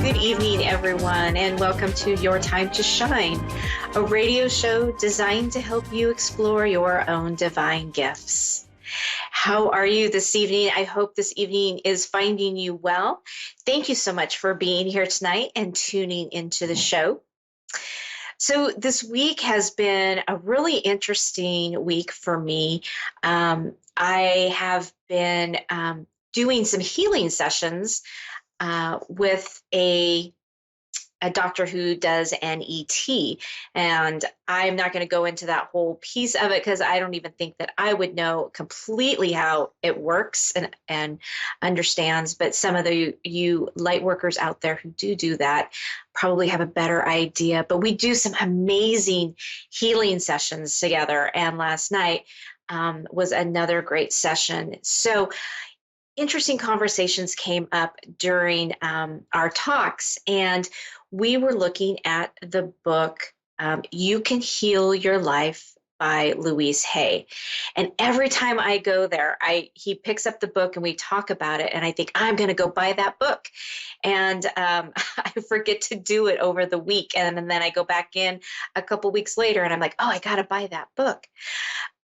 Good evening, everyone, and welcome to Your Time to Shine, a radio show designed to help you explore your own divine gifts. How are you this evening? I hope this evening is finding you well. Thank you so much for being here tonight and tuning into the show. So this week has been a really interesting week for me. I have been doing some healing sessions with a doctor who does NET. And I'm not going to go into that whole piece of it because I don't even think that I would know completely how it works and understands. But some of you light workers out there who do that probably have a better idea. But we do some amazing healing sessions together. And last night was another great session. So interesting conversations came up during our talks, and we were looking at the book You Can Heal Your Life by Louise Hay. And every time I go there, he picks up the book and we talk about it, and I think I'm going to go buy that book. And I forget to do it over the week, and then I go back in a couple weeks later and I'm like, oh, I got to buy that book.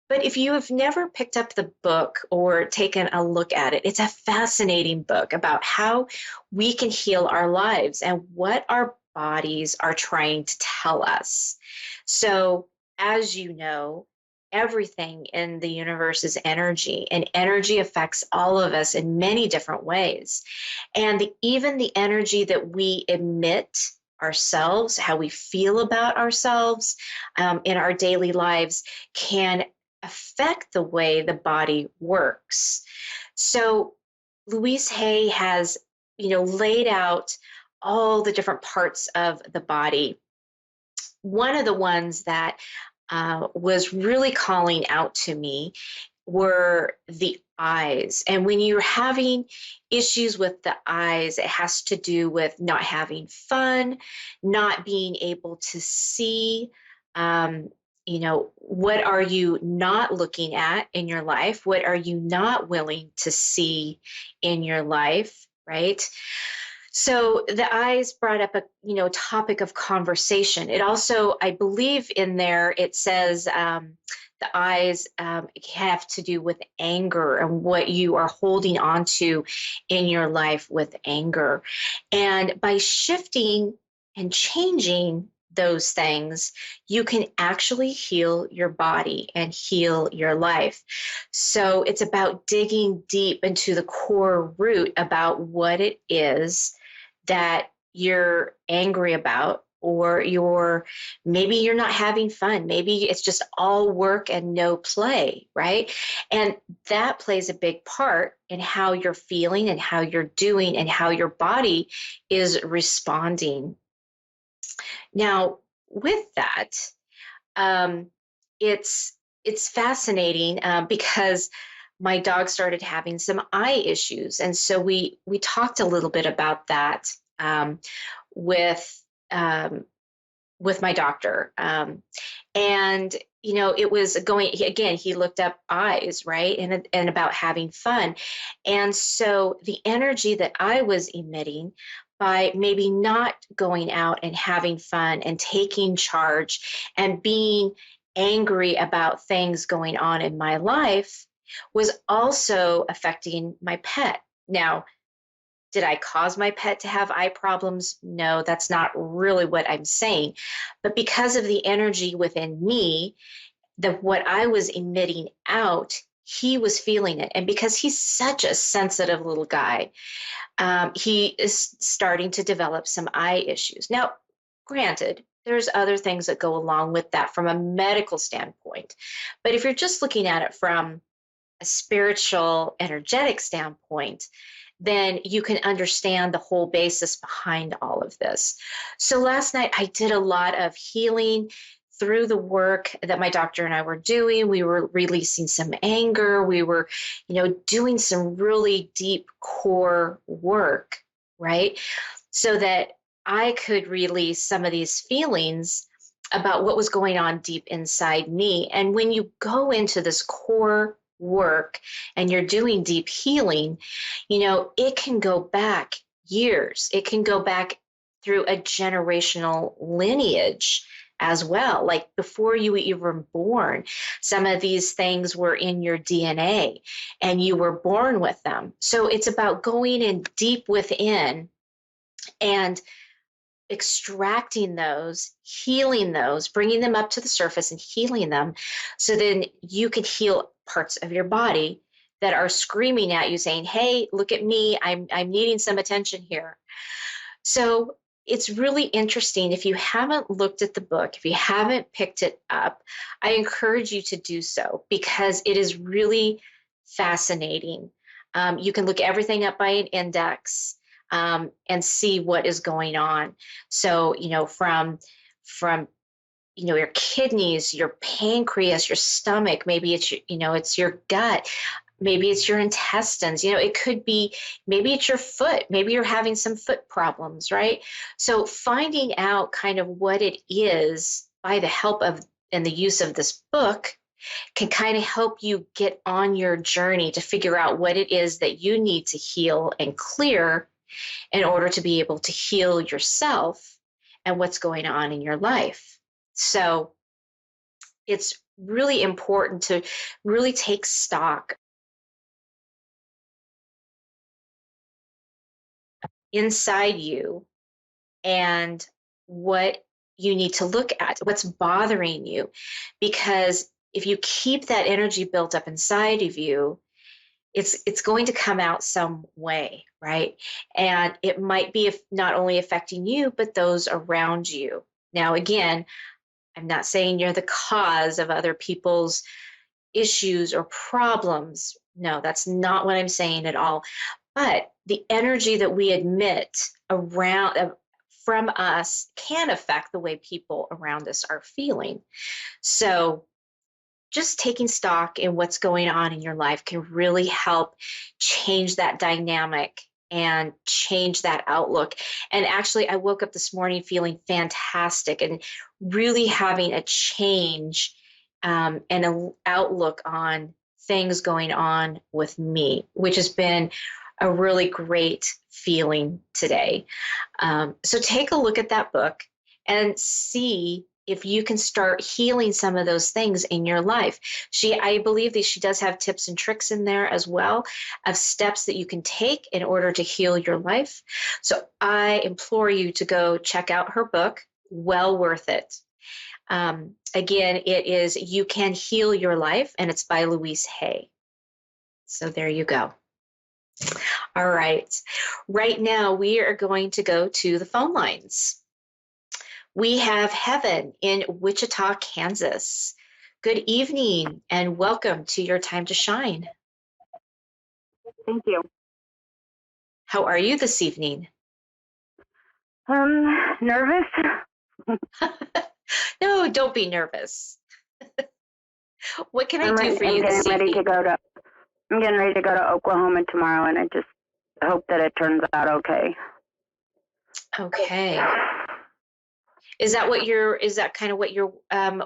But if you have never picked up the book or taken a look at it, it's a fascinating book about how we can heal our lives and what our bodies are trying to tell us. So, as you know, everything in the universe is energy, and energy affects all of us in many different ways. And even the energy that we emit ourselves, how we feel about ourselves in our daily lives, can affect the way the body works. So Louise Hay has, laid out all the different parts of the body. One of the ones that was really calling out to me were the eyes. And when you're having issues with the eyes, it has to do with not having fun, not being able to see, what are you not looking at in your life? What are you not willing to see in your life, right? So the eyes brought up a, topic of conversation. It also, I believe in there, it says the eyes have to do with anger and what you are holding on to in your life with anger. And by shifting and changing those things, you can actually heal your body and heal your life. So it's about digging deep into the core root about what it is that you're angry about, or maybe you're not having fun. Maybe it's just all work and no play, right? And that plays a big part in how you're feeling and how you're doing and how your body is responding. Now, with that, it's fascinating because my dog started having some eye issues, and so we talked a little bit about that with my doctor, and it was going again. He looked up eyes, right, and about having fun, and so the energy that I was emitting by maybe not going out and having fun and taking charge and being angry about things going on in my life was also affecting my pet. Now, did I cause my pet to have eye problems? No, that's not really what I'm saying. But because of the energy within me, what I was emitting out, he was feeling it. And because he's such a sensitive little guy, he is starting to develop some eye issues. Now, granted, there's other things that go along with that from a medical standpoint. But if you're just looking at it from a spiritual, energetic standpoint, then you can understand the whole basis behind all of this. So last night, I did a lot of healing through the work that my doctor and I were doing. We were releasing some anger. We were, doing some really deep core work, right? So that I could release some of these feelings about what was going on deep inside me. And when you go into this core work and you're doing deep healing, it can go back years. It can go back through a generational lineage as well. Like before you were even born, some of these things were in your DNA and you were born with them. So it's about going in deep within and extracting those, healing those, bringing them up to the surface and healing them. So then you can heal parts of your body that are screaming at you saying, hey, look at me, I'm needing some attention here. So it's really interesting. If you haven't looked at the book, if you haven't picked it up, I encourage you to do so because it is really fascinating. You can look everything up by an index and see what is going on. So, from your kidneys, your pancreas, your stomach, maybe it's it's your gut, maybe it's your intestines, it could be, maybe it's your foot, maybe you're having some foot problems, right? So finding out kind of what it is by the help of and the use of this book can kind of help you get on your journey to figure out what it is that you need to heal and clear in order to be able to heal yourself and what's going on in your life. So it's really important to really take stock inside you and what you need to look at, what's bothering you. Because if you keep that energy built up inside of you, it's going to come out some way, right? And it might be not only affecting you, but those around you. Now, again, I'm not saying you're the cause of other people's issues or problems. No, that's not what I'm saying at all. But the energy that we emit around from us can affect the way people around us are feeling. So just taking stock in what's going on in your life can really help change that dynamic and change that outlook. And actually, I woke up this morning feeling fantastic and really having a change and an outlook on things going on with me, which has been a really great feeling today. So take a look at that book and see if you can start healing some of those things in your life. I believe that she does have tips and tricks in there as well of steps that you can take in order to heal your life. So I implore you to go check out her book, well worth it. Again, it is You Can Heal Your Life, and it's by Louise Hay. So there you go. All right. Right now, we are going to go to the phone lines. We have Heaven in Wichita, Kansas. Good evening and welcome to Your Time to Shine. Thank you. How are you this evening? Nervous? No, don't be nervous. What can I do for you this evening? I'm getting ready to go to Oklahoma tomorrow, and I just hope that it turns out okay. Okay. Is that kind of what you're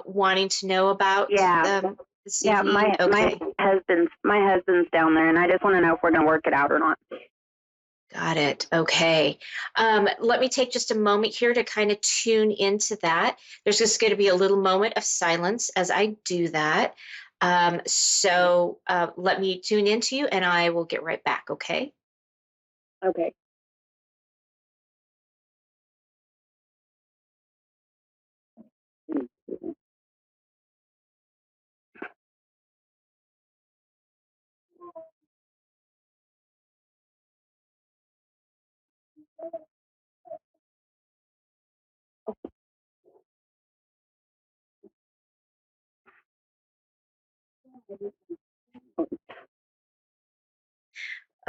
wanting to know about? Yeah. This evening? My husband's down there, and I just want to know if we're gonna work it out or not. Got it. Okay. Let me take just a moment here to kind of tune into that. There's just going to be a little moment of silence as I do that. So let me tune into you and I will get right back, okay? Okay.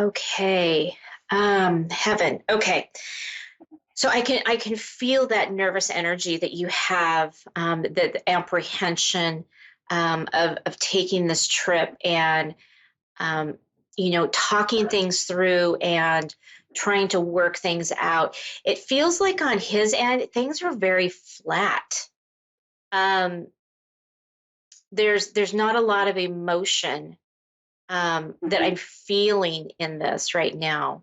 Okay. Heaven. Okay. So I can feel that nervous energy that you have, the apprehension of taking this trip and talking things through and trying to work things out. It feels like on his end, things are very flat. There's not a lot of emotion that I'm feeling in this right now.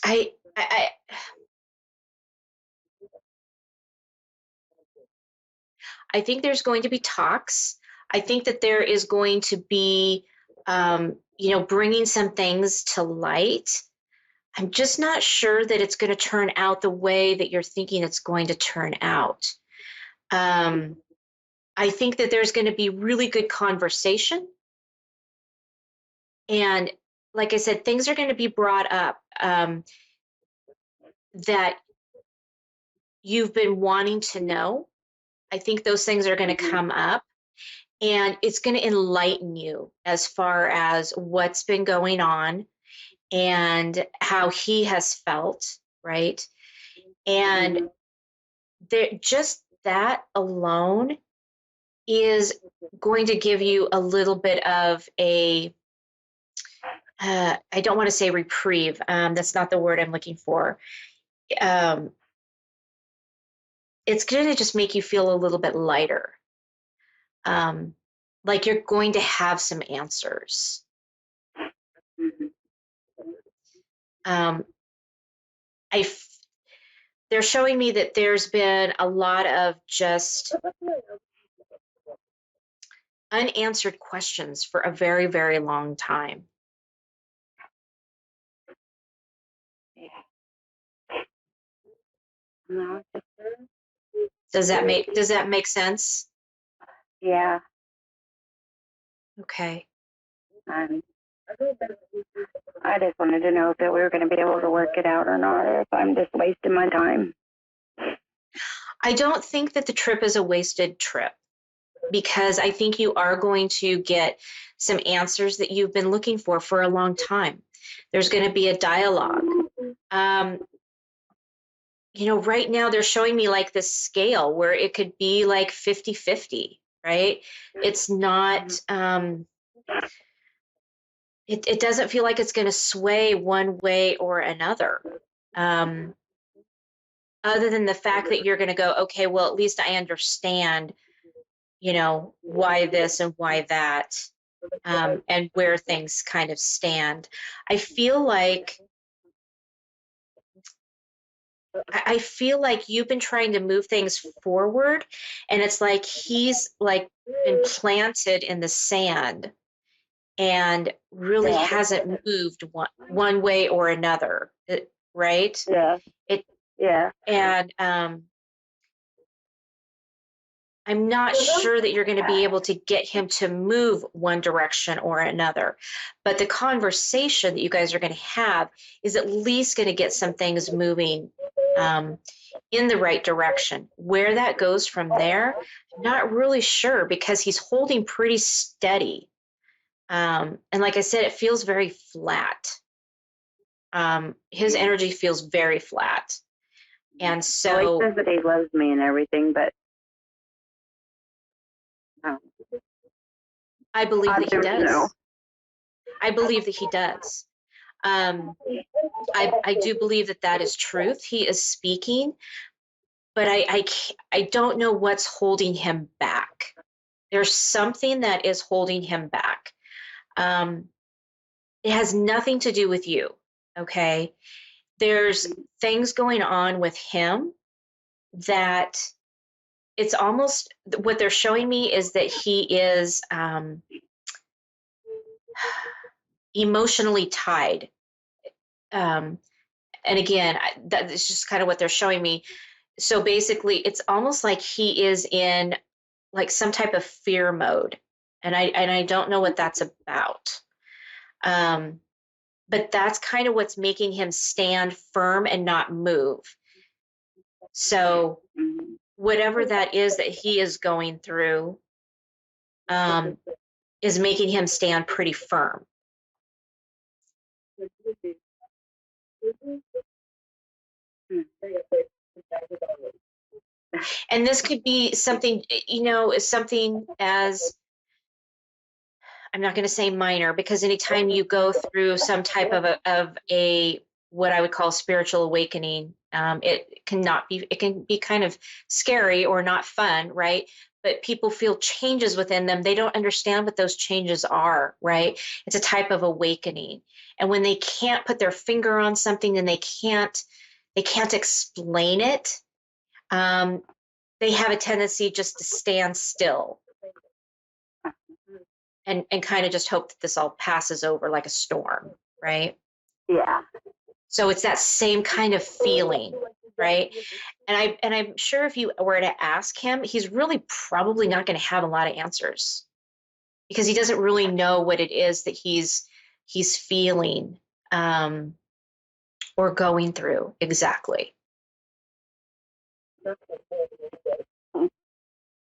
I, I, I think there's going to be talks. I think that there is going to be, bringing some things to light. I'm just not sure that it's going to turn out the way that you're thinking it's going to turn out. I think that there's going to be really good conversation. And like I said, things are going to be brought up that you've been wanting to know. I think those things are going to come up, and it's going to enlighten you as far as what's been going on and how he has felt, right? And just that alone is going to give you a little bit of a, I don't want to say reprieve. That's not the word I'm looking for. It's going to just make you feel a little bit lighter. Like you're going to have some answers. They're showing me that there's been a lot of just unanswered questions for a very, very long time. Does that make sense? Yeah. Okay. I just wanted to know if we were going to be able to work it out or not, or if I'm just wasting my time. I don't think that the trip is a wasted trip, because I think you are going to get some answers that you've been looking for a long time. There's going to be a dialogue. Right now they're showing me like this scale where it could be like 50-50, right? It's not, it doesn't feel like it's going to sway one way or another. Other than the fact that you're going to go, okay, well, at least I understand, why this and why that, and where things kind of stand. I feel like you've been trying to move things forward, and it's like he's like been planted in the sand and really hasn't moved one way or another, right? Yeah. Yeah. And I'm not sure that you're going to be able to get him to move one direction or another, but the conversation that you guys are going to have is at least going to get some things moving in the right direction. Where that goes from there, I'm not really sure, because he's holding pretty steady. And like I said, it feels very flat. His energy feels very flat. And so he says that he loves me and everything, but I believe that he does. I believe that he does. I do believe that is truth. He is speaking, but I don't know what's holding him back. There's something that is holding him back. It has nothing to do with you, okay? There's things going on with him that it's almost, what they're showing me is that he is emotionally tied. And again, that is just kind of what they're showing me. So basically, it's almost like he is in like some type of fear mode, and I don't know what that's about. But that's kind of what's making him stand firm and not move. So whatever that is that he is going through is making him stand pretty firm. And this could be something, something as, I'm not going to say minor, because anytime you go through some type of a what I would call spiritual awakening, it can be kind of scary or not fun, right? but people feel changes within them. They don't understand what those changes are, right? It's a type of awakening. And when they can't put their finger on something and they can't explain it, they have a tendency just to stand still and kind of just hope that this all passes over like a storm, right? Yeah. So it's that same kind of feeling, right? And I'm sure if you were to ask him, he's really probably not going to have a lot of answers because he doesn't really know what it is that he's feeling or going through exactly.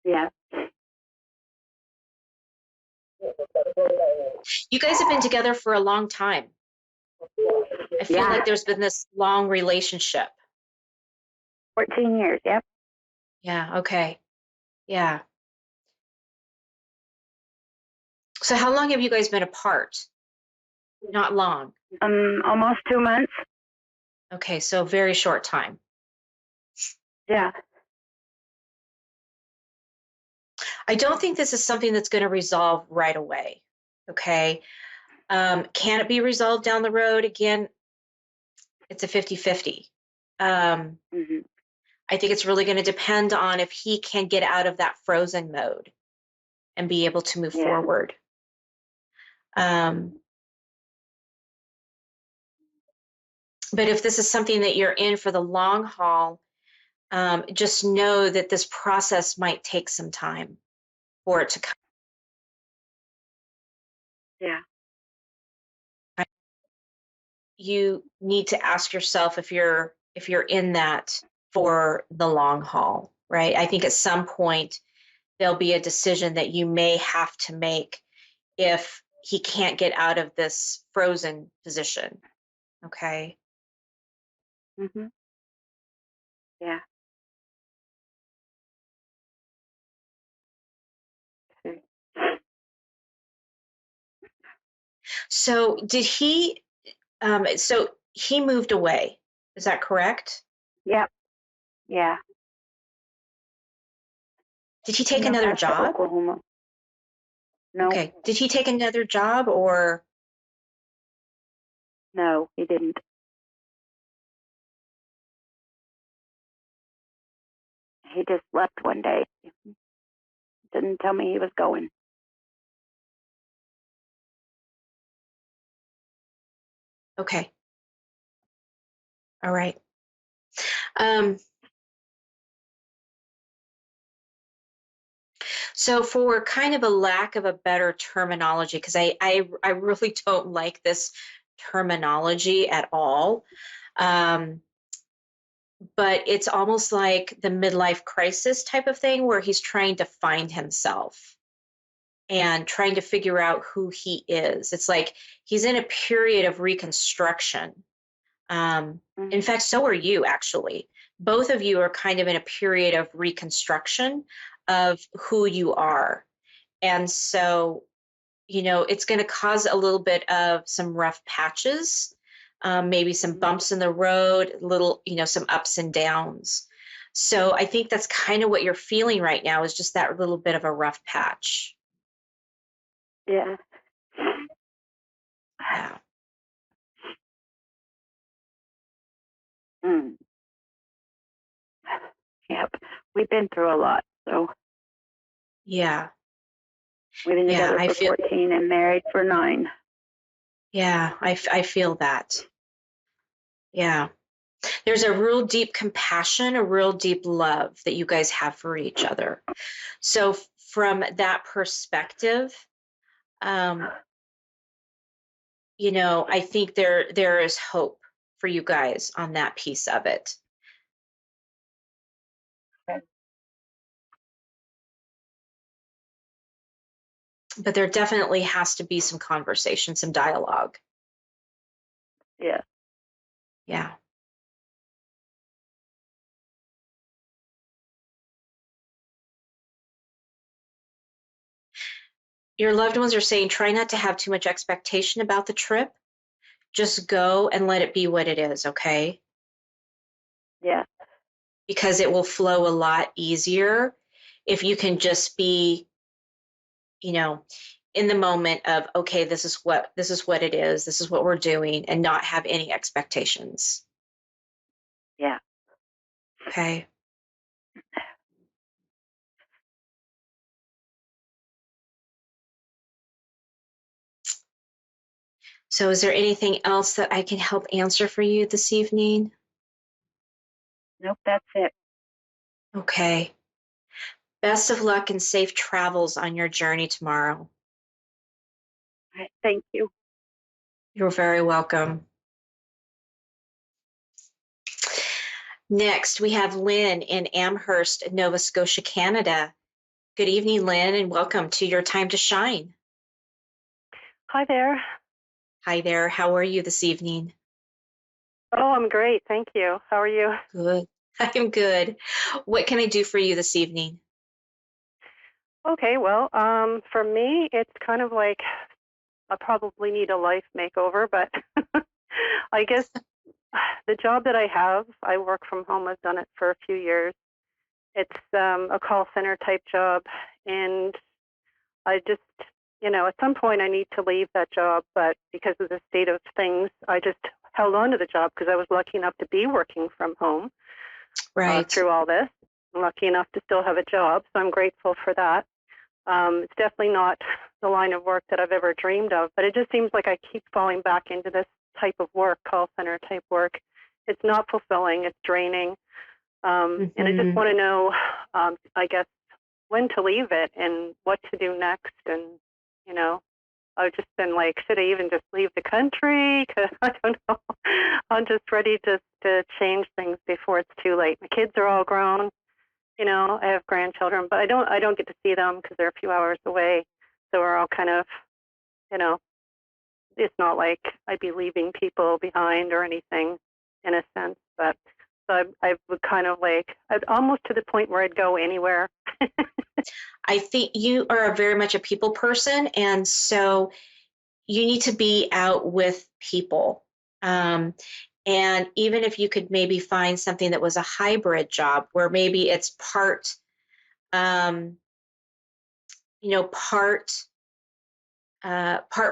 Yeah. You guys have been together for a long time. I feel Yeah. like there's been this long relationship. 14 years. Yep. Yeah, okay. Yeah. So how long have you guys been apart? Not long. Almost 2 months. Okay, so very short time. Yeah. I don't think this is something that's going to resolve right away. Okay. Can it be resolved down the road? Again, it's a 50-50. Mm-hmm. I think it's really going to depend on if he can get out of that frozen mode and be able to move forward. But if this is something that you're in for the long haul, just know that this process might take some time for it to come. Yeah. You need to ask yourself if you're in that for the long haul, right? I think at some point there'll be a decision that you may have to make if he can't get out of this frozen position. Okay. Mm-hmm. Yeah. Okay. So did he so he moved away, is that correct? Yep. Yeah. Did he take another Back to job? Oklahoma. No. Okay. Did he take another job or? No, he didn't. He just left one day. Didn't tell me he was going. Okay. All right. Um, so for kind of a lack of a better terminology, because I really don't like this terminology at all. But it's almost like the midlife crisis type of thing where he's trying to find himself and trying to figure out who he is. It's like he's in a period of reconstruction. In fact, so are you actually. Both of you are kind of in a period of reconstruction of who you are. And so, it's going to cause a little bit of some rough patches, maybe some bumps in the road, little, some ups and downs. So I think that's kind of what you're feeling right now is just that little bit of a rough patch. Yeah. Yeah. Mm. Yep. We've been through a lot, so Yeah. we've been Yeah. together for 14 and married for 9. Yeah. I feel that. Yeah. There's a real deep compassion, a real deep love that you guys have for each other. So from that perspective, I think there is hope for you guys on that piece of it. Okay. But there definitely has to be some conversation, some dialogue. Yeah. Yeah. Your loved ones are saying, try not to have too much expectation about the trip. Just go and let it be what it is, okay? Yeah. Because it will flow a lot easier if you can just be, in the moment of, okay, this is what it is, this is what we're doing, and not have any expectations. Yeah. Okay. So is there anything else that I can help answer for you this evening? Nope, that's it. Okay. Best of luck and safe travels on your journey tomorrow. All right, thank you. You're very welcome. Next, we have Lynn in Amherst, Nova Scotia, Canada. Good evening, Lynn, and welcome to Your Time to Shine. Hi there. Hi there. How are you this evening? Oh, I'm great. Thank you. How are you? Good. I'm good. What can I do for you this evening? Okay, well, for me, it's kind of like I probably need a life makeover, but I guess the job that I have, I work from home. I've done it for a few years. It's a call center type job, and I just, at some point I need to leave that job, but because of the state of things, I just held on to the job because I was lucky enough to be working from home. Right. Through all this. I'm lucky enough to still have a job, so I'm grateful for that. It's definitely not the line of work that I've ever dreamed of, but it just seems like I keep falling back into this type of work, call center type work. It's not fulfilling, it's draining. And I just want to know, I guess, when to leave it and what to do next. And, I've just been like, should I even just leave the country? Because I don't know. I'm just ready to change things before it's too late. My kids are all grown. I have grandchildren, but I don't get to see them because they're a few hours away. So we're all kind of, it's not like I'd be leaving people behind or anything in a sense. But so I would kind of like, I'd almost to the point where I'd go anywhere. I think you are very much a people person, and so you need to be out with people. And even if you could maybe find something that was a hybrid job where maybe it's part, part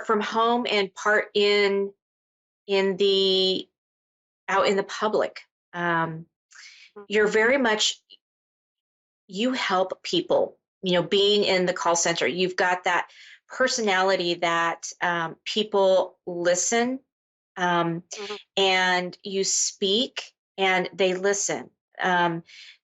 from home and part in the out in the public. You're very much, you help people, being in the call center. You've got that personality that people listen, and you speak and they listen.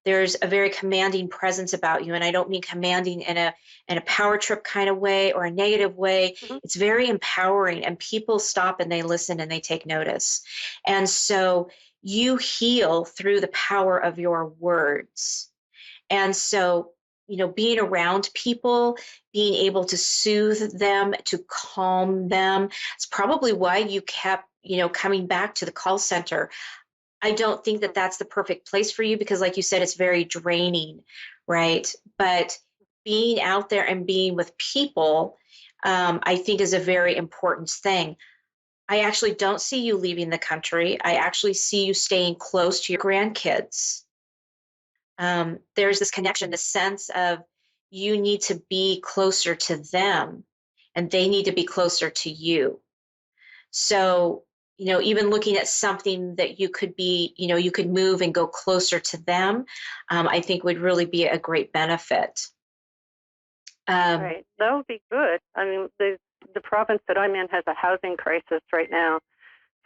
There's a very commanding presence about you, and I don't mean commanding in a power trip kind of way or a negative way. It's very empowering, and people stop and they listen and they take notice. And so you heal through the power of your words. And so, being around people, being able to soothe them, to calm them, it's probably why you kept, coming back to the call center. I don't think that that's the perfect place for you because, like you said, it's very draining, right? But being out there and being with people, I think is a very important thing. I actually don't see you leaving the country. I actually see you staying close to your grandkids. There's this connection, this sense of you need to be closer to them and they need to be closer to you. So, even looking at something that you could be, you could move and go closer to them, I think would really be a great benefit. Right. That would be good. I mean, the province that I'm in has a housing crisis right now.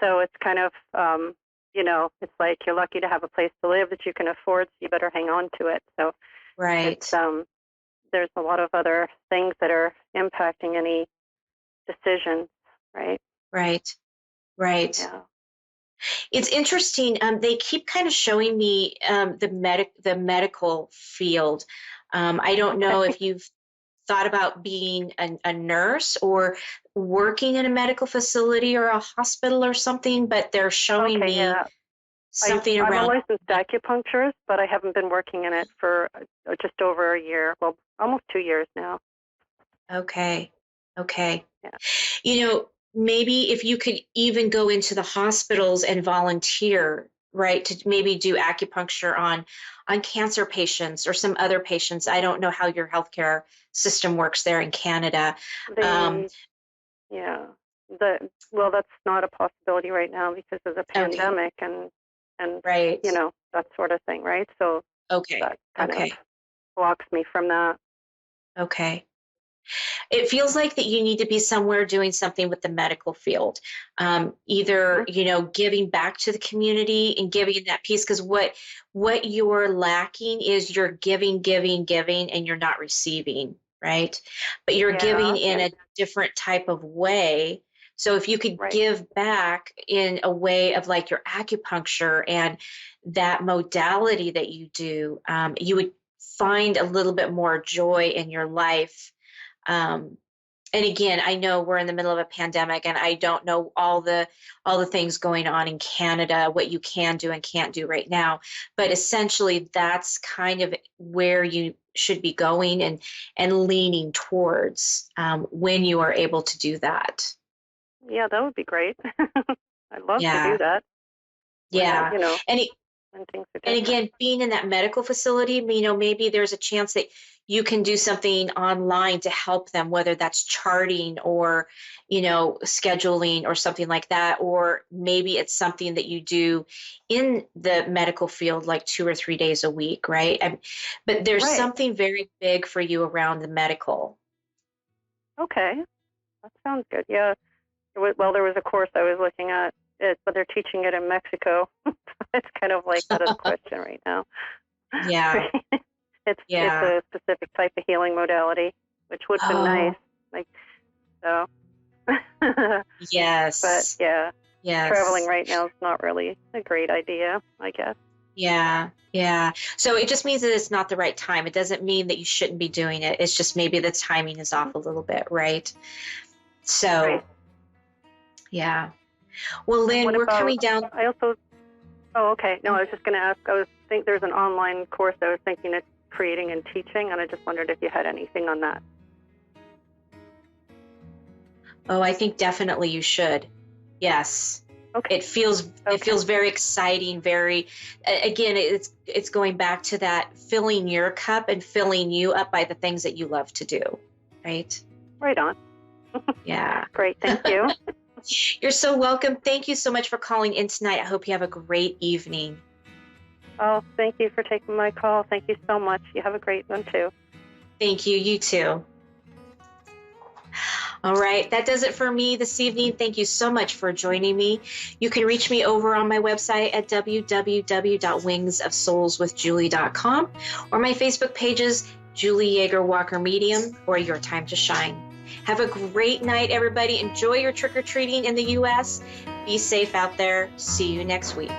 So it's kind of, it's like you're lucky to have a place to live that you can afford, so you better hang on to it. So Right. it's, there's a lot of other things that are impacting any decisions, right? Right. Right. Yeah. It's interesting. They keep kind of showing me the medical field. I don't know if you've thought about being a nurse or working in a medical facility or a hospital or something, but they're showing me something I'm around. a licensed acupuncturist, but I haven't been working in it for just over a year. Well, almost 2 years now. Okay. Yeah. Maybe if you could even go into the hospitals and volunteer, right, to maybe do acupuncture on cancer patients or some other patients. I don't know how your healthcare system works there in Canada. They, yeah, well, that's not a possibility right now because of the Okay. pandemic and Right. you know, that sort of thing, right? So Okay. that kind of Okay. blocks me from that. Okay. It feels like that you need to be somewhere doing something with the medical field, either Mhm. giving back to the community and giving that piece. Because what you're lacking is you're giving, and you're not receiving, right? But you're giving Yeah, in and a different type of way. So if you could right. give back in a way of like your acupuncture and that modality that you do, you would find a little bit more joy in your life. um, and again, I know we're in the middle of a pandemic, and I don't know all the things going on in Canada, what you can do and can't do right now. But essentially, that's kind of where you should be going and leaning towards, when you are able to do that. Yeah, that would be great. I'd love to do Yeah, that when yeah, and it, when things are and different. again, being in that medical facility, maybe there's a chance that you can do something online to help them, whether that's charting or, scheduling or something like that. Or maybe it's something that you do in the medical field, like 2 or 3 days a week, right? But there's Right. something very big for you around the medical. Okay. That sounds good. Yeah. Well, there was a course I was looking at it, but they're teaching it in Mexico. It's kind of like out of the question right now. Yeah, It's yeah. a specific type of healing modality, which would have been nice. Oh, Like so. But yes, yeah, traveling yes. right now is not really a great idea, I guess. Yeah, yeah. So it just means that it's not the right time. It doesn't mean that you shouldn't be doing it. It's just maybe the timing is Mhm. off a little bit, right? Right. So, yeah. Well, And Lynn, what we're about? coming down. I also. Oh, okay. No, I was just going to ask. Think there's an online course I was thinking of creating and teaching, and I just wondered if you had anything on that. Oh, I think definitely you should. Yes. Okay. It feels very exciting, very, again, it's going back to that filling your cup and filling you up by the things that you love to do, right? Right on. Yeah. Great. Thank you. You're so welcome. Thank you so much for calling in tonight. I hope you have a great evening. Oh, thank you for taking my call. Thank you so much. You have a great one too. Thank you. You too. All right. That does it for me this evening. Thank you so much for joining me. You can reach me over on my website at www.wingsofsoulswithjulie.com or my Facebook pages, Julie YeagerWalker Medium or Your Time to Shine. Have a great night, everybody. Enjoy your trick-or-treating in the U.S. Be safe out there. See you next week.